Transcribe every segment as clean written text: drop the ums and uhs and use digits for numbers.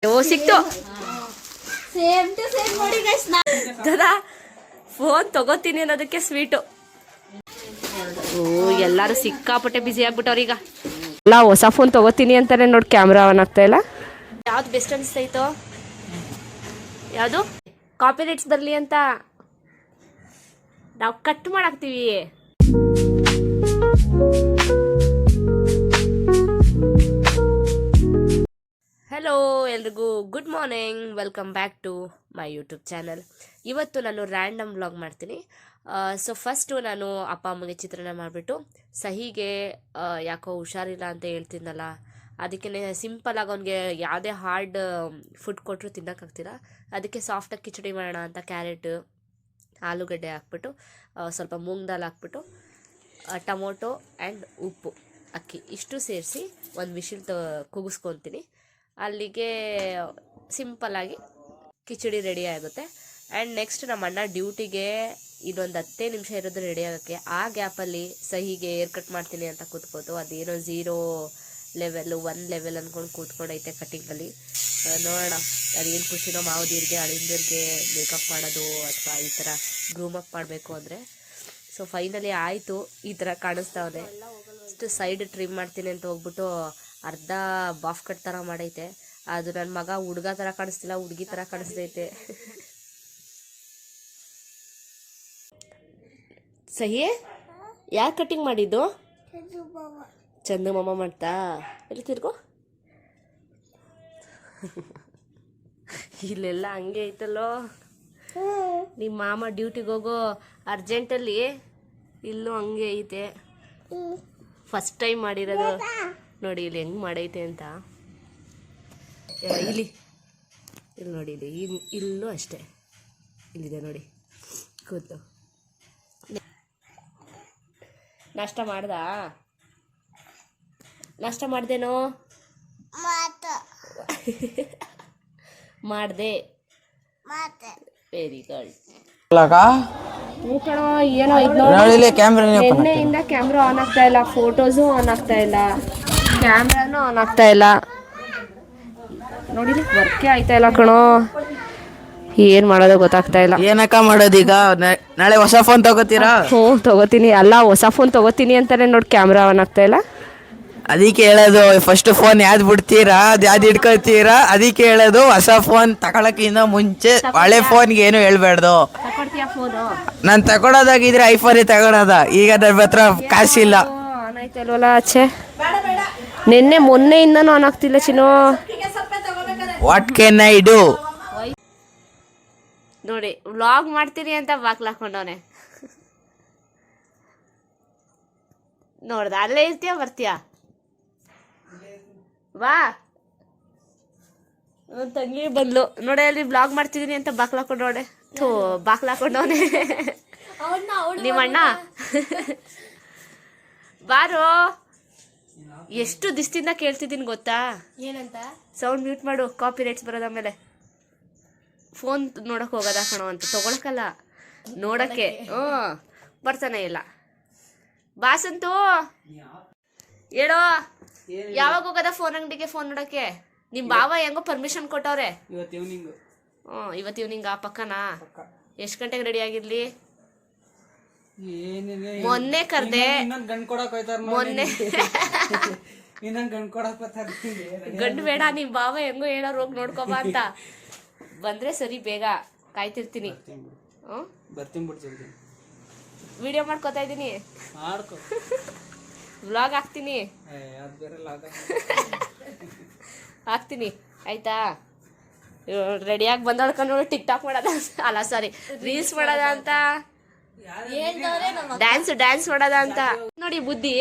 ಓ ಸಿಕ್ತು same to same ನೋಡಿ guys. ದದಾ phone ತಗೋತೀನಿ ಅನ್ನೋದಕ್ಕೆ ಸ್ವೀಟು. ಓ ಎಲ್ಲಾರು ಸಿಕ್ಕಾಪಟ್ಟೆ ಬಿಸಿ ಆಗ್ಬಿಟ್ಟವ್ರ ಈಗ. ಎಲ್ಲ ಹೊಸ ಫೋನ್ ತಗೋತೀನಿ ಅಂತಾನೆ ನೋಡಿ ಕ್ಯಾಮ್ರಾ ಆನ್ ಆಗ್ತಾ ಇಲ್ಲ. ಯಾವ್ದು ಬೆಸ್ಟ್ ಅನಿಸ್ತೈತೋ? ಯಾವುದು ಕಾಪಿ ರೈಟ್ಸ್ ಬರಲಿ ಅಂತ ನಾವು ಕಟ್ ಮಾಡಾಕ್ತೀವಿ. ಹಲೋ ಎಲ್ರಿಗೂ good morning, welcome back to my YouTube channel. ಇವತ್ತು ನಾನು ರ್ಯಾಂಡಮ್ ವ್ಲಾಗ್ ಮಾಡ್ತೀನಿ. ಸೊ ಫಸ್ಟು ನಾನು ಅಪ್ಪ ಅಮ್ಮಗೆ ಚಿತ್ರಾನ್ನ ಮಾಡಿಬಿಟ್ಟು ಸಹಿಗೆ ಯಾಕೋ ಹುಷಾರಿಲ್ಲ ಅಂತ ಹೇಳ್ತಿದ್ನಲ್ಲ, ಅದಕ್ಕೆ ಸಿಂಪಲಾಗಿ ಅವ್ನಿಗೆ ಯಾವುದೇ ಹಾರ್ಡ್ ಫುಡ್ ಕೊಟ್ಟರು ತಿನ್ನೋಕ್ಕಾಗ್ತಿಲ್ಲ. ಅದಕ್ಕೆ ಸಾಫ್ಟಾಗಿ ಕಿಚಡಿ ಮಾಡೋಣ ಅಂತ ಕ್ಯಾರೆಟ್ ಆಲೂಗಡ್ಡೆ ಹಾಕ್ಬಿಟ್ಟು ಸ್ವಲ್ಪ ಮೂಂಗ್ ದಾಲ್ ಹಾಕ್ಬಿಟ್ಟು ಟೊಮೊಟೊ ಆ್ಯಂಡ್ ಉಪ್ಪು ಅಕ್ಕಿ ಇಷ್ಟು ಸೇರಿಸಿ ಒಂದು ವಿಶಿಲ್ ಕೂಗಿಸ್ಕೊತೀನಿ. ಅಲ್ಲಿಗೆ ಸಿಂಪಲ್ಲಾಗಿ ಕಿಚಡಿ ರೆಡಿ ಆಗುತ್ತೆ. ಆ್ಯಂಡ್ ನೆಕ್ಸ್ಟ್ ನಮ್ಮ ಅಣ್ಣ ಡ್ಯೂಟಿಗೆ ಇನ್ನೊಂದು 10 ನಿಮಿಷ ಇರೋದು ರೆಡಿ ಆಗೋಕ್ಕೆ. ಆ ಗ್ಯಾಪಲ್ಲಿ ಸಹಿಗೆ ಏರ್ ಕಟ್ ಮಾಡ್ತೀನಿ ಅಂತ ಕೂತ್ಕೋತು. ಅದೇನೋ 0 ಲೆವೆಲ್ 1 ಲೆವೆಲ್ ಅಂದ್ಕೊಂಡು ಕೂತ್ಕೊಂಡೈತೆ ಕಟಿಂಗಲ್ಲಿ. ನೋಡೋಣ ಅದೇನು ಖುಷಿನೋ ಮಾವದಿರಿಗೆ ಅಳಿಂದಿರಿಗೆ ಮೇಕಪ್ ಮಾಡೋದು ಅಥವಾ ಈ ಥರ ಗ್ರೂಮಪ್ ಮಾಡಬೇಕು ಅಂದರೆ. ಸೊ ಫೈನಲಿ ಆಯಿತು, ಈ ಥರ ಕಾಣಿಸ್ತಾವೆ. ಅಷ್ಟು ಸೈಡ್ ಟ್ರಿಮ್ ಮಾಡ್ತೀನಿ ಅಂತ ಹೋಗ್ಬಿಟ್ಟು ಅರ್ಧ ಬಾಫ್ ಕಟ್ ಥರ ಮಾಡೈತೆ. ಅದು ನನ್ನ ಮಗ ಹುಡುಗ ಥರ ಕಾಣಿಸ್ತಿಲ್ಲ, ಹುಡುಗಿ ಥರ ಕಾಣಿಸ್ತೈತೆ. ಸಹಿ ಯಾರು ಕಟ್ಟಿಂಗ್ ಮಾಡಿದ್ದು? ಚಂದು ಮಾಮ ಮಾಡ್ತಾ. ಎಲ್ಲಿ ತಿರ್ಗೋ, ಇಲ್ಲೆಲ್ಲ ಹಂಗೆ ಐತಲ್ಲೋ. ನಿಮ್ಮ ಮಾಮ ಡ್ಯೂಟಿಗೆ ಹೋಗೋ ಅರ್ಜೆಂಟಲ್ಲಿ ಇಲ್ಲೂ ಹಂಗೆ ಐತೆ. ಫಸ್ಟ್ ಟೈಮ್ ಮಾಡಿರೋದು ನೋಡಿ, ಇಲ್ಲಿ ಹೆಂಗೆ ಮಾಡೈತೆ ಅಂತ. ಇಲ್ಲಿ ನೋಡಿ, ಇಲ್ಲೂ ಅಷ್ಟೇ, ಇಲ್ಲಿದೆ ನೋಡಿ ಕೂತು. ನಾಷ್ಟ ಮಾಡ್ದಾ? ನಾಷ್ಟ ಮಾಡ್ದೇನೋ? ಮಾಡ್ದೆ. Very good. ಏನೋ ನಿನ್ನೆಯಿಂದ ಕ್ಯಾಮ್ರಾ ಆನ್ ಆಗ್ತಾ ಇಲ್ಲ, ಫೋಟೋಸು ಆನ್ ಆಗ್ತಾ ಇಲ್ಲ, ಕ್ಯಾಮ್ರಾನು ಆನ್ ಆಗ್ತಾ ಇಲ್ಲ. ನೋಡಿ ವರ್ಕೇ ಆಯ್ತಾ ಇಲ್ಲ ಕಣೋ. ಏನ್ ಮಾಡೋದು ಗೊತ್ತಾಗ್ತಾ ಇಲ್ಲ. ಏನಕ್ಕ ಮಾಡೋದೀಗ? ನಾಳೆ ಹೊಸ ಫೋನ್ ತಗೋತೀರಾ? ಹ್ಞೂ ತಗೋತೀನಿ. ಅಲ್ಲ ಹೊಸ ಫೋನ್ ತಗೋತೀನಿ ಅಂತಾನೆ ನೋಡಿ ಕ್ಯಾಮ್ರಾ ಆನ್ ಆಗ್ತಾ ಇಲ್ಲ. ಅದಕ್ಕೆ ಹೇಳೋದು ಫಸ್ಟ್ ಫೋನ್ ಯಾವ್ದು ಬಿಡ್ತೀರಾ, ಅದು ಯಾವ್ದು ಇಟ್ಕೊತೀರಾ. ಅದಕ್ಕೆ ಹೇಳೋದು ಹೊಸ ಫೋನ್ ತಗೊಳಕ್ಕಿಂತ ಮುಂಚೆ ಹಳೆ ಫೋನ್ಗೆ ಏನು ಹೇಳ್ಬೇಡ್ದು. ನಾನು ತಗೊಳೋದಾಗಿದ್ರೆ ಐಫೋನ್ ತಗೊಳೋದ. ಈಗ ನನ್ನ ಹತ್ರ ಕಾಸಿಲ್ಲ. ಆನ್ ಆಯ್ತಲ್ವಲ್ಲ ಆಚೆ. ಮೊನ್ನೆಯಿಂದನೂ ಆನ್ ಆಗ್ತಿಲ್ಲ ಚಿನ್ನು. What can I do? ನೋಡಿ ವ್ಲಾಗ್ ಮಾಡ್ತೀನಿ ಅಂತ ಬಾಕ್ಲಾಕೊಂಡವನೆ. ನೋಡ್ದ ಅಲ್ಲೇ ಇರ್ತೀಯ ಬರ್ತೀಯ? ವಾ ತಂಗಿ ಬಂದ್ಲು ನೋಡಿ, ಅಲ್ಲಿ ಬ್ಲಾಗ್ ಮಾಡ್ತಿದ್ದೀನಿ ಅಂತ ಬಾಕ್ಲಾಕೊಂಡವನೆ. ಬಾಕ್ಲಾಕೊಂಡವನೆ ನಿಮ್ಮಣ್ಣ. ಬಾರೋ, ಎಷ್ಟು ದಿವಸದಿಂದ ಕೇಳ್ತಿದ್ದೀನಿ ಗೊತ್ತಾ? ಏನಂತ? ಸೌಂಡ್ ಮ್ಯೂಟ್ ಮಾಡು, ಕಾಪಿ ರೈಟ್ಸ್ ಬರೋದಾದ್ಮೇಲೆ. ಫೋನ್ ನೋಡಕ್ ಹೋಗೋದ ಕಣೋ ಅಂತ, ತಗೊಳಕಲ್ಲ ನೋಡಕ್ಕೆ. ಬರ್ತಾನೆ ಇಲ್ಲ. ಬಾಸಂತೂ ಹೇಳೋ, ಯಾವಾಗ ಹೋಗೋದ ಫೋನ್ ಅಂಗಡಿಗೆ ಫೋನ್ ನೋಡಕ್ಕೆ? ನಿಮ್ ಬಾವ ಹೆಂಗೋ ಪರ್ಮಿಷನ್ ಕೊಟ್ಟವ್ರೆ. ಇವತ್ತು ಈವ್ನಿಂಗ್ ಆ ಪಕ್ಕನಾ? ಎಷ್ಟು ಗಂಟೆಗೆ ರೆಡಿ ಆಗಿರ್ಲಿ? ಮೊನ್ನೆ ಕರ್ದೆ, ಮೊನ್ನೆ ಗಂಡು ಬೇಡ, ನಿಮ್ ಬಾವ ಹೆಂಗೋ ಹೇಳೋರು ಹೋಗಿ ನೋಡ್ಕೊಬಾ ಅಂತ. ಬಂದ್ರೆ ಸರಿ, ಬೇಗ ಕಾಯ್ತಿರ್ತೀನಿ. ವಿಡಿಯೋ ಮಾಡ್ಕೋತಾ ಇದ್ದೀನಿ, ವ್ಲಾಗ್ ಹಾಕ್ತೀನಿ ಆಯ್ತಾ? ರೆಡಿಯಾಗಿ ಬಂದಳ್ಕೊಂಡು ನೋಡಿ ಟಿಕ್ ಮಾಡೋದ, ಅಲ್ಲ ಸಾರಿ ರೀಲ್ಸ್ ಮಾಡೋದ ಅಂತ, ಡ್ಯಾನ್ಸ್ ಮಾಡೋದ ಅಂತ. ನೋಡಿ ಬುದ್ಧಿ,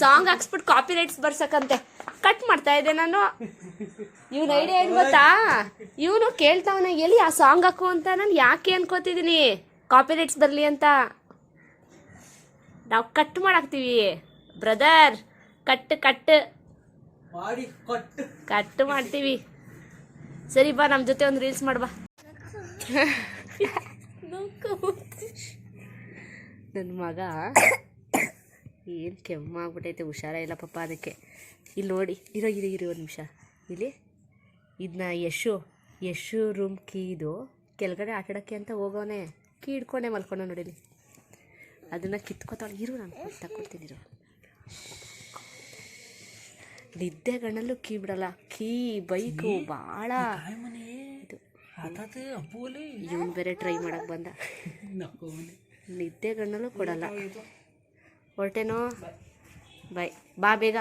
ಸಾಂಗ್ ಹಾಕ್ಸ್ಬಿಟ್ಟು ಕಾಪಿ ರೈಟ್ಸ್ ಬರ್ಸಕ್ಕಂತೆ ಕಟ್ ಮಾಡ್ತಾ ಇದ್ದೆ ನಾನು. ಇವನ್ ಐಡಿಯಾ ಏನ್ ಗೊತ್ತಾ? ಇವನು ಕೇಳ್ತಾವನ ಎಲ್ಲಿ ಆ ಸಾಂಗ್ ಹಾಕು ಅಂತ. ನಾನು ಯಾಕೆ ಅನ್ಕೋತಿದ್ದೀನಿ, ಕಾಪಿ ರೈಟ್ಸ್ ಬರಲಿ ಅಂತ. ನಾವು ಕಟ್ ಮಾಡಾಕ್ತೀವಿ ಬ್ರದರ್, ಕಟ್ ಮಾಡ್ತೀವಿ. ಸರಿ ಬಾ, ನಮ್ಮ ಜೊತೆ ಒಂದು ರೀಲ್ಸ್ ಮಾಡ್ಬಾ. ನನ್ನ ಮಗ ಏನು ಕೆಮ್ಮಾಗ್ಬಿಟ್ಟೈತೆ, ಹುಷಾರ ಇಲ್ಲ ಪಾಪ. ಅದಕ್ಕೆ ಇಲ್ಲಿ ನೋಡಿ, ಇರೋ ಒಂದು ನಿಮಿಷ ಇಲ್ಲಿ ಇದನ್ನ ಯಶು ರೂಮ್ ಕೀ ಇದು ಕೆಳಗಡೆ ಆಟಾಡೋಕ್ಕೆ ಅಂತ ಹೋಗೋನೆ ಕೀ ಹಿಡ್ಕೊಂಡೆ ಮಲ್ಕೊಂಡ ನೋಡಿಲಿ. ಅದನ್ನು ಕಿತ್ಕೋತಾಳೆ. ಇರು ನಾನು ತಗೊಳ್ತಿದ್ದೀರು. ನಿದ್ದೆ ಗಣ್ಣಲ್ಲೂ ಕೀ ಬಿಡಲ್ಲ. ಕೀ ಬೈಕು ಭಾಳ ಇದು. ಇವನು ಬೇರೆ ಟ್ರೈ ಮಾಡಕ್ಕೆ ಬಂದ. ನಿದ್ದೆ ಗಣ್ಣಲ್ಲೂ ಕೊಡಲ್ಲ. ಹೊರಟೇನೋ ಬಾಯ್ ಬಾ ಬೇಗ.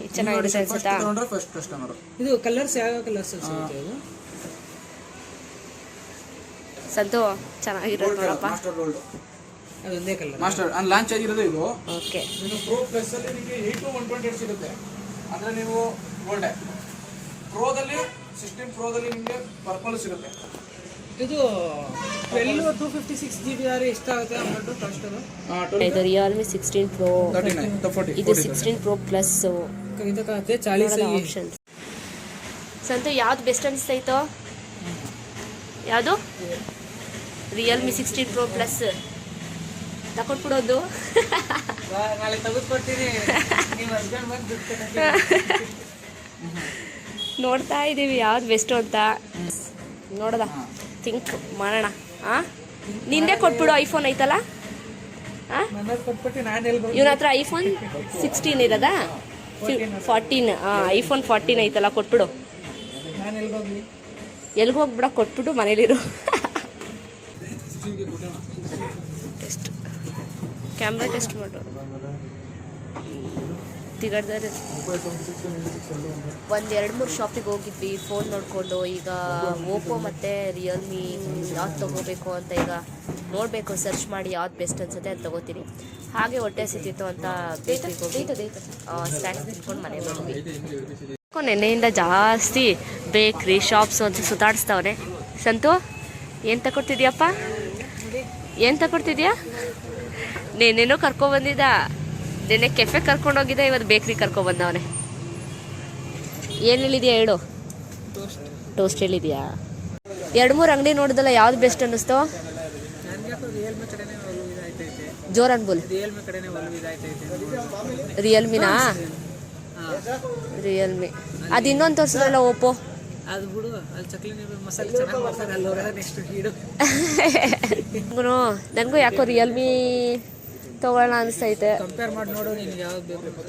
ಇದು ಚೆನ್ನಾಗಿರುತ್ತೆ ಅನ್ಸುತ್ತಾ? ಇದು ಕಲರ್ಸ್ ಯಾವ ಕಲರ್ಸ್ ಸಂತು ಚೆನ್ನಾಗಿರೋದು ನೋಡಪ್ಪ. ಅದೊಂದೇ ಕಲರ್ ಮಾಸ್ಟರ್ ಲಾಂಚ್ ಆಗಿರೋದು ಇದು. ಓಕೆ, ಇದು ಪ್ರೋ ಪ್ಲಸ್ ಅಲ್ಲಿ ನಿಮಗೆ 8 to 128 ಸಿಗುತ್ತೆ. ಅಂದ್ರೆ ನೀವು ಗೋಲ್ಡೆ ಪ್ರೋದಲ್ಲಿ 16 ಪ್ರೋದಲ್ಲಿ ನಿಮಗೆ ಪರ್ಪಲ್ ಸಿಗುತ್ತೆ. ಇದು 12 256 GB ಎಷ್ಟಾಗುತ್ತೆ ಅಮೌಂಟ್ ಕಾಸ್ಟ್ ಅದು? ಇದು ರಿಯಲ್ಮಿ 16 ಪ್ರೋ. 39 ಇದು 16 ಪ್ರೋ ಪ್ಲಸ್ ಇದಕ್ಕೆ 40 ಆಪ್ಷನ್ಸ್. ಸಂತು ಯಾವ್ದು ಬೆಸ್ಟ್ ಅನಿಸ್ತಾಯಿತೋ? ಯಾವುದು? ರಿಯಲ್ಮಿ 16 ಪ್ರೋ ಪ್ಲಸ್ ತಗೊಂಡ್ಬಿಡೋದು. ನಾಳೆ ತೆಗೆದುಕೊಡ್ತೀನಿ. ನಿಮ್ಮ ಹಸ್ಬೆಂಡ್ ಬಂದು ನೋಡ್ತಾ ಇದ್ದೀವಿ ಯಾವ್ದು ಬೆಸ್ಟು ಅಂತ. ನೋಡೋದ ಥಿಂಕ್ ಮಾಡೋಣ. ನಿಂದೆ ಕೊಟ್ಬಿಡು. ಐಫೋನ್ ಐತಲ್ಲ ಕೊಟ್ಬಿಟ್ಟು ನಾನು ಎಲ್ಲಿ ಇವನ ಹತ್ರ ಐಫೋನ್ 16 ಇರೋದಾ? 14. ಐಫೋನ್ 14 ಐತಲ್ಲ ಕೊಟ್ಬಿಡು. ನಾನು ಎಲ್ಲಿ ಹೋಗ್ಲಿ? ಎಲ್ಲಿಗೆ ಹೋಗ್ಬಿಡ ಕೊಟ್ಬಿಟ್ಟು ಮನೇಲಿರು. ಟೆಸ್ಟ್ ಕ್ಯಾಮ್ರಾ ಟೆಸ್ಟ್ ಮಾಡು. ತಿಗಡ್ದಾರೆ ಒಂದು 2-3 ಶಾಪಿಗೆ ಹೋಗಿದ್ವಿ ಫೋನ್ ನೋಡಿಕೊಂಡು. ಈಗ ಓಪೋ ಮತ್ತು ರಿಯಲ್ಮಿ ಯಾವ್ದು ತೊಗೋಬೇಕು ಅಂತ ಈಗ ನೋಡಬೇಕು. ಸರ್ಚ್ ಮಾಡಿ ಯಾವ್ದು ಬೆಸ್ಟ್ ಅನ್ಸುತ್ತೆ ಅದು ತೊಗೋತೀನಿ. ಹಾಗೆ ಹೊಟ್ಟೆ ಸಿಕ್ತಿತ್ತು ಅಂತ ಬೇಕರಿಗೆ ಹೋಗಿ ಸ್ನ್ಯಾಕ್ಸ್ ತಿನ್ಕೊಂಡು ಮನೆಗೆ ಹೋದ್ವಿ. ನೆನ್ನೆಯಿಂದ ಜಾಸ್ತಿ ಬೇಕ್ರಿ ಶಾಪ್ಸು ಅಂತ ಸುತ್ತಾಡಿಸ್ತವ್ರೆ. ಸಂತು ಏನು ತಗೊಡ್ತಿದ್ಯಪ್ಪ? ಏನು ತಗೊಡ್ತಿದ್ಯಾ? ನೆನ್ನೆನೂ ಕರ್ಕೊಬಂದಿದ್ದ. ನೆನ್ನೆ ಕೆಫೆ ಕರ್ಕೊಂಡೋಗಿದ್ದ, ಇವತ್ತು ಬೇಕ್ರಿ ಕರ್ಕೊಬಂದವನೆ. ಏನು ಹೇಳಿದ್ಯಾ ಹೇಳು? ಟೋಸ್ಟ್ ಹೇಳಿದ್ಯಾ? 2-3 ಅಂಗಡಿ ನೋಡಿದಲ್ಲ, ಯಾವ್ದು ಬೆಸ್ಟ್ ಅನ್ನಿಸ್ತು? ಜೋರ್ ಅನ್ಬೋಲ್. ರಿಯಲ್ಮಿನಾ? ರಿಯಲ್ಮಿ. ಅದು ಇನ್ನೊಂದು ತೋರಿಸಿದ್ರಲ್ಲ ಓಪೋ. ಅದು ಬಿಡು, ಅಲ್ಲಿ ಚಕ್ಲಿ ಮಸಾಲೆ ಚೆನ್ನಾಗಿ ಮಾಡ್ತಾರೆ. ಅಲ್ಲಿ ಹೋಗೋದ ನೆಕ್ಸ್ಟ್ ಹೀಡು. ನನಗೂ ಯಾಕೋ ರಿಯಲ್ಮಿ ತೊಗೊಳ್ಳೋಣ ಅನಿಸ್ತೈತೆ. ಕಂಪೇರ್ ಮಾಡಿ ನೋಡು ನಿನ್ಗೆ ಯಾವ್ದು ಬೇಕು.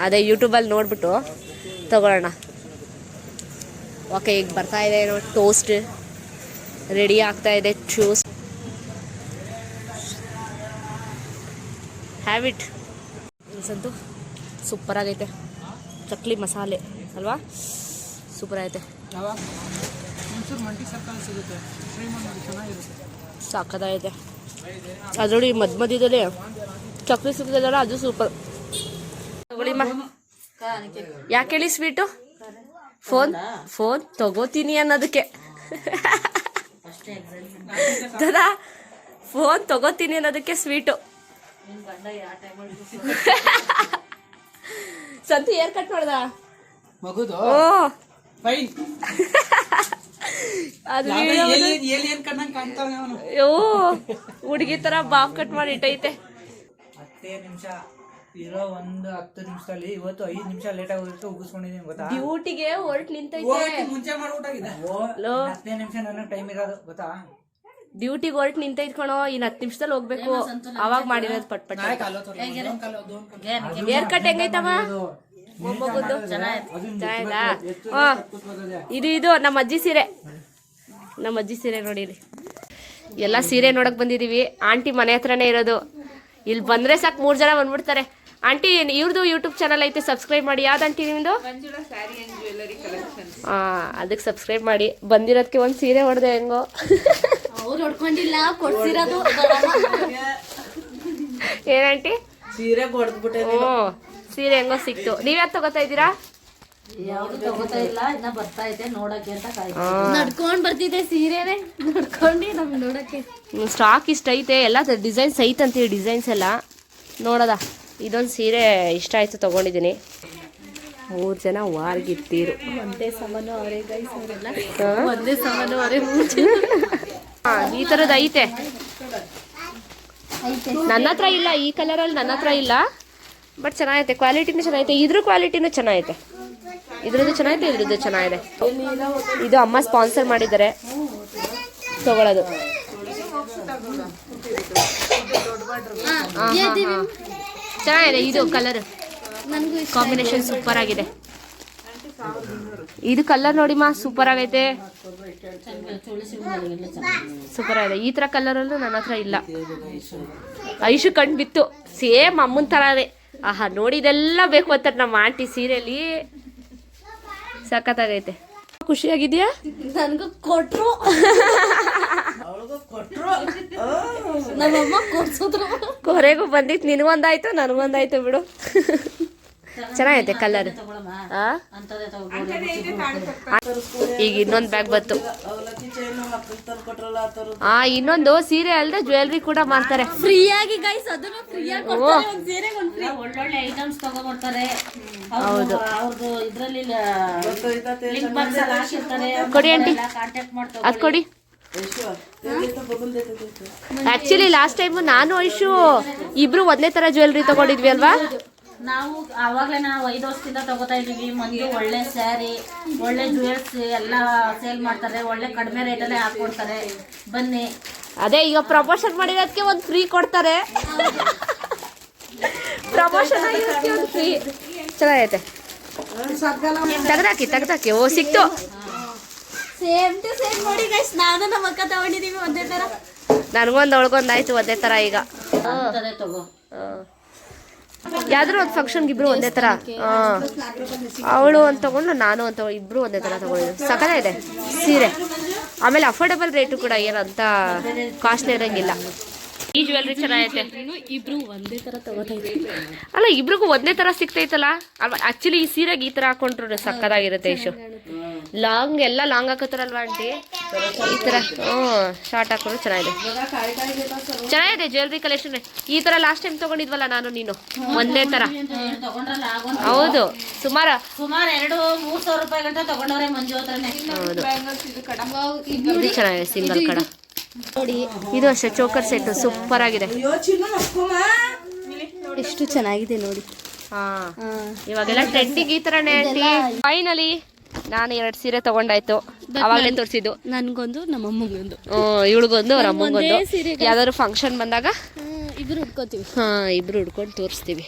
ಅದೇ ಯೂಟ್ಯೂಬಲ್ಲಿ ನೋಡಿಬಿಟ್ಟು ತೊಗೊಳ್ಳೋಣ. ಓಕೆ, ಈಗ ಬರ್ತಾ ಇದೆ ಏನೋ ಟೋಸ್ಟ್ ರೆಡಿ ಆಗ್ತಾ ಇದೆ. ಚೂಸ್ ಹ್ಯಾವಿಟ್ ಸಂತು ಸೂಪರಾಗೈತೆ. ಚಕ್ಲಿ ಮಸಾಲೆ ಅಲ್ವಾ? ಸೂಪರ್ ಆಗೈತೆ. ಯಾವಾಗ ಒಂಚೂರು ಮಂಟಿ ಸರ್ಕಲ್ ಸಿಗುತ್ತೆ, ಟ್ರೈ ಮಾಡಿ, ಚೆನ್ನಾಗಿರುತ್ತೆ. ಸಾಕದಾಗೈತೆ. ಅದರೊಳಗೆ ಮಧ್ಯದಲ್ಲಿ ಚಕ್ಲಿ ಸಿಗ್ತದಲ್ಲ, ಅದು ಸೂಪರ್. ತಗೊಳ್ಳಿಮ್ಮ. ಯಾಕೆ ಹೇಳಿ ಸ್ವೀಟು? ಫೋನ್ ತಗೋತೀನಿ ಅನ್ನೋದಕ್ಕೆ. ದದಾ ಫೋನ್ ತಗೋತೀನಿ ಅನ್ನೋದಕ್ಕೆ ಸ್ವೀಟು. ಸಂತು ಏರ್ ಕಟ್ ಮಾಡ್ದ ಮಗುದು ಓ ಫೈನ್. ಅದು ಏಲಿಯನ್ ಕಣ್ಣಂಗೆ ಕಾಣ್ತಾವೆ ಅವನು. ಓ ಹುಡುಗಿ ತರ ಬಾಬ್ ಕಟ್ ಮಾಡಿ ಇಟ್ಟೈತೆ. 10 ನಿಮಿಷ ಇರೋ ಒಂದು 10 ನಿಮಿಷದಲ್ಲಿ ಇವತ್ತು 5 ನಿಮಿಷ ಲೇಟ್ ಆಗೋದಕ್ಕೆ ಉಗಿಸ್ಕೊಂಡಿದ್ದೀನಿ ಗೊತ್ತಾ? ಡ್ಯೂಟಿಗೆ ಹೊರಟು ನಿಂತೈತೆ. ಮುಂಚೆ ಮಾಡ್ಬಿಟ್ಟಾಗಿದೆ. 15 ನಿಮಿಷ ನನಗೆ ಟೈಮ್ ಇರೋದು ಗೊತ್ತಾ? ಡ್ಯೂಟಿಗೆ ಹೊರಟು ನಿಂತೈತ್ ಕಣೋ. ಇನ್ನು 10 ನಿಮಿಷದಲ್ಲಿ ಹೋಗ್ಬೇಕು. ಅವಾಗ ಮಾಡಿರೋದು ಪಟ್ ಪಟ್. ಏರ್ ಕಟ್ ಹೆಂಗೈತಮ್ಮ? ಮೊಮ್ಮಗುದ್ದು ಚೆನ್ನಾಯ್ತಾ? ಇದು ನಮ್ಮ ಅಜ್ಜಿ ಸೀರೆ. ನಮ್ಮ ಅಜ್ಜಿ ಸೀರೆ ನೋಡಿರಿ. ಎಲ್ಲ ಸೀರೆ ನೋಡಕ್ ಬಂದಿದೀವಿ. ಆಂಟಿ ಮನೆ ಹತ್ರನೇ ಇರೋದು. ಇಲ್ಲಿ ಬಂದ್ರೆ ಸಾಕು 3 ಜನ ಬಂದ್ಬಿಡ್ತಾರೆ. ಆಂಟಿ ಇವ್ರದ್ದು ಯೂಟ್ಯೂಬ್ ಚಾನಲ್ ಐತೆ, ಸಬ್ಸ್ಕ್ರೈಬ್ ಮಾಡಿ. ಯಾವ್ದು ಆಂಟಿ ನಿಮ್ದು? ಅದಕ್ಕೆ ಸಬ್ಸ್ಕ್ರೈಬ್ ಮಾಡಿ. ಬಂದಿರೋದಕ್ಕೆ ಒಂದು ಸೀರೆ ಹೊಡೆದೆ ಹೆಂಗೋ. ಅವ್ರು ಹೊಡ್ಕೊಂಡಿಲ್ಲ, ಕೊಡ್ಸಿರೋದು. ಏನಂಟಿ? ಸೀರೆ ಕೊಡ್ಬಿಟ್ಟೆ. ಸೀರೆ ಹೆಂಗೋ ಸಿಕ್ತು. ನೀವ್ಯಾವ್ದು ತಗೋತಾ ಇದ್ದೀರಾ? ಯಾವ್ದು ತಗೋತಾ ಇಲ್ಲ, ಇನ್ನ ಬರ್ತಾ ಇದೆ ನೋಡಕ್ಕೆ ಅಂತ ನಡ್ಕೊಂಡ್ ಬರ್ತಿದ್ದೆ. ಸೀರೆನೆ ನಡ್ಕೊಂಡು ನಮ್ಗೆ ನೋಡಕ್ಕೆ ಸ್ಟಾಕ್ ಇಷ್ಟ ಐತೆ. ಎಲ್ಲ ಡಿಸೈನ್ಸ್ ಐತಂತೀವಿ. ಡಿಸೈನ್ಸ್ ಎಲ್ಲ ನೋಡೋದ. ಇದೊಂದು ಸೀರೆ ಇಷ್ಟ ಆಯ್ತು, ತಗೊಂಡಿದ್ದೀನಿ. 3 ಜನ ವಾರ್ಗಿರ್ತೀರು. ಒಂದೇ ಸಾಮಾನು ಅವರೇ ಗೈಸ್, ಅವರೆಲ್ಲ ಒಂದೇ ಸಾಮಾನು ಅವರೇ. ಈ ಥರದ್ದು ಐತೆ. ನನ್ನ ಹತ್ರ ಇಲ್ಲ, ಈ ಕಲರಲ್ಲಿ ನನ್ನ ಹತ್ರ ಇಲ್ಲ. ಬಟ್ ಚೆನ್ನಾಗೈತೆ. ಕ್ವಾಲಿಟಿನೂ ಚೆನ್ನಾಗೈತೆ. ಇದ್ರ ಕ್ವಾಲಿಟಿನೂ ಚೆನ್ನಾಗೈತೆ. ಇದ್ರದ್ದು ಚೆನ್ನಾಗಿದೆ, ಇದ್ರದ್ದು ಚೆನ್ನಾಗಿದೆ. ಇದು ಅಮ್ಮ ಸ್ಪಾನ್ಸರ್ ಮಾಡಿದ್ದಾರೆ, ತಗೊಳ್ಳೋದು. ಚೆನ್ನಾಗಿದೆ ಇದು ಕಲರ್, ಕಾಂಬಿನೇಷನ್ ಸೂಪರ್ ಆಗಿದೆ. ಇದು ಕಲರ್ ನೋಡಿಮ್ಮ, ಸೂಪರ್ ಆಗೈತೆ, ಸೂಪರ್ ಆಗಿದೆ. ಈ ತರ ಕಲರ್ ಅಲ್ಲೂ ನನ್ನ ಹತ್ರ ಇಲ್ಲ. ಐಶು ಕಣ್ ಬಿತ್ತು, ಸೇಮ್ ಅಮ್ಮನ ತರಾನೇ. ಆಹಾ ನೋಡಿ, ಇದೆಲ್ಲ ಬೇಕು ಅಂತ ನಮ್ಮ ಆಂಟಿ ಸೀರೆಯಲ್ಲಿ. ಸಖತ್ತಾಗೈತೆ. ಖುಷಿಯಾಗಿದ್ಯಾ? ನನ್ಗೂ ಕೊಟ್ರು, ನಮ್ಮಮ್ಮ ಕೊಡ್ಸಿದ್ರು. ಕೊರೆಗೂ ಬಂದಿತ್ತು, ನಿನಗೊಂದಾಯ್ತು ನನಗೊಂದಾಯ್ತು ಬಿಡು. ಚೆನ್ನಾಗೈತೆ ಕಲರ್. ಈಗ ಇನ್ನೊಂದು ಬ್ಯಾಗ್ ಬಂತು. ಇನ್ನೊಂದು ಸೀರೆ ಅಲ್ಲದೆ ಜ್ಯುವೆಲ್ರಿ ಕೂಡ ಮಾಡ್ತಾರೆ ಫ್ರೀಯಾಗಿ ಗೈಸ್, ಅದನ್ನು ಫ್ರೀಯಾಗಿ ಕೊಡ್ತಾರೆ. ಒಂದು ಸೀರೆಗೆ ಒಂದು ಫ್ರೀ ಒಳ್ಳೊಳ್ಳೆ ಐಟಮ್ಸ್ ತಗೊಂಡ್ಬರ್ತಾರೆ. ಹೌದು, ಅವ್ರದ್ದು ಇದ್ರಲ್ಲಿ ಲಿಂಕ್ ಬಾಕ್ಸ್ ಅಲ್ಲಿ ಹಾಕಿರ್ತಾರೆ. ಕೊಡಿ ಆಂಟಿ, ಕಾಂಟ್ಯಾಕ್ಟ್ ಮಾಡ್ತಾರೆ. ಅದು ಕೊಡಿ. ಆಕ್ಚುಲಿ ಲಾಸ್ಟ್ ಟೈಮ್ ನಾನು ಐಶು ಇಬ್ರು ಒಂದೇ ತರ ಜ್ಯುವೆಲ್ರಿ ತಗೊಂಡಿದ್ವಿ ಅಲ್ವಾ? ನಾವು ಅವಾಗಲೇ 5 ವರ್ಷದಿಂದ ತಗೋತಾ ಇದೀವಿ. ಮಂದಿ ಒಳ್ಳೆ ಸ್ಯಾರಿ, ಒಳ್ಳೆ ಜ್ಯುವೆಲ್ಸ್ ಎಲ್ಲ ಸೇಲ್ ಮಾಡ್ತಾರೆ, ಒಳ್ಳೆ ಕಡಿಮೆ ರೇಟಲ್ಲೇ ಹಾಕೊಡ್ತಾರೆ. ಬನ್ನಿ. ಅದೇ ಈಗ ಪ್ರಮೋಷನ್ ಮಾಡಿರೋದಕ್ಕೆ ಒಂದು ಫ್ರೀ ಕೊಡ್ತಾರೆ. ಪ್ರಮೋಷನ್ ಆಗಿರೋದಕ್ಕೆ ಒಂದು ಫ್ರೀ. ಚೆನ್ನಾಗೈತೆ, ತೆಗ್ದಾಕಿ. ಓ ಸಿಕ್ತು. ಸೇಮ್ ಟು ಸೇಮ್ ನೋಡಿ ಗೈಸ್, ನಾನು ನಮ್ಮ ಅಕ್ಕ ತಗೊಂಡಿದೀವಿ ಒಂದೇ ತರ. ನನಗೊಂದು ಅವಳಿಗೊಂದಾಯ್ತು ಒಂದೇ ತರ. ಈಗ ತಗೋ, ಯಾವ್ದಾದ್ರು ಒಂದು ಫಂಕ್ಷನ್ಗೆ ಇಬ್ರು ಒಂದೇ ತರ. ಅವಳು ಅಂತ ತಗೊಂಡು ನಾನು ಅಂತ ಇಬ್ರು ಒಂದೇ ತರ ತಗೊಂಡಿದ್ದು. ಸಖತ್ತಾಗಿದೆ ಸೀರೆ. ಆಮೇಲೆ ಅಫೋರ್ಡಬಲ್ ರೇಟು ಕೂಡ, ಏನಂತ ಕಾಸ್ಟ್ಲಿ ಇರಂಗಿಲ್ಲ. ಈ ಜ್ಯುವೆಲ್ರಿ ಚೆನ್ನಾಗೈತೆ. ಇಬ್ರು ಒಂದೇ ತರ ತಗೋತಾ ಇದೀವಿ. ಅಲ್ಲ, ಇಬ್ರಿಗೂ ಒಂದೇ ತರ ಸಿಗ್ತೈತಲ್ಲ ಅಲ್ವಾ? ಆಕ್ಚುಲಿ ಈ ಸೀರೆಗೆ ಈ ತರ ಹಾಕೊಂಡ್ರು ಸಕ್ಕದಾಗಿರುತ್ತೆ. ಇಶು ಲಾಂಗ್ ಎಲ್ಲ ಲಾಂಗ್ ಹಾಕೋತಾರಲ್ವಾ ಆಂಟಿ, ಈ ತರ ಶಾರ್ಟ್ ಹಾಕೊಂಡ್ರು ಚೆನ್ನಾಗಿದೆ. ಚೆನ್ನಾಗಿದೆ ಜ್ಯುವೆಲ್ರಿ ಕಲೆಕ್ಷನ್. ಈ ತರ ಲಾಸ್ಟ್ ಟೈಮ್ ತಗೊಂಡಿದ್ವಲ್ಲ ನಾನು ನೀನು, ಒಂದೇ ತರ. ಹೌದು, ಸುಮಾರು 2-3 ಸಾವಿರ ರೂಪಾಯಿ ಗಂಟ ತಗೊಂಡವ್ರೆ ಮಂಜು ಹತ್ರನೇ. ಹೌದು, ಇದು ಚೆನ್ನಾಗಿದೆ ಸಿಂಗಲ್ ಕಡ. ಇದು ಅಷ್ಟೇ ಚೋಕರ್ ಸೆಟ್ ಸೂಪರ್ ಆಗಿದೆ. ಎಷ್ಟು ಚೆನ್ನಾಗಿದೆ ನೋಡಿ. ಇವಾಗೆಲ್ಲ ಟ್ರೆಂಡಿಂಗ್ ಈ ತರನೇ ಆಂಟಿ. ಫೈನಲಿ ನಾನು 2 ಸೀರೆ ತಗೊಂಡಾಯ್ತು. ಅವಾಗಲೇ ತೋರಿಸಿದ್ದು. ನನ್ಗೊಂದು, ನಮ್ಮಮ್ಮಗೊಂದು. ಇವಳಿಗೊಂದು, ಅವ್ರ ಅಮ್ಮಗೊಂದು. ಯಾವ್ದಾದ್ರು ಫಂಕ್ಷನ್ ಬಂದಾಗ ಇಬ್ರು ಉಟ್ಕೋತೀವಿ. ಇಬ್ರು ಉಡ್ಕೊಂಡು ತೋರಿಸ್ತೀವಿ.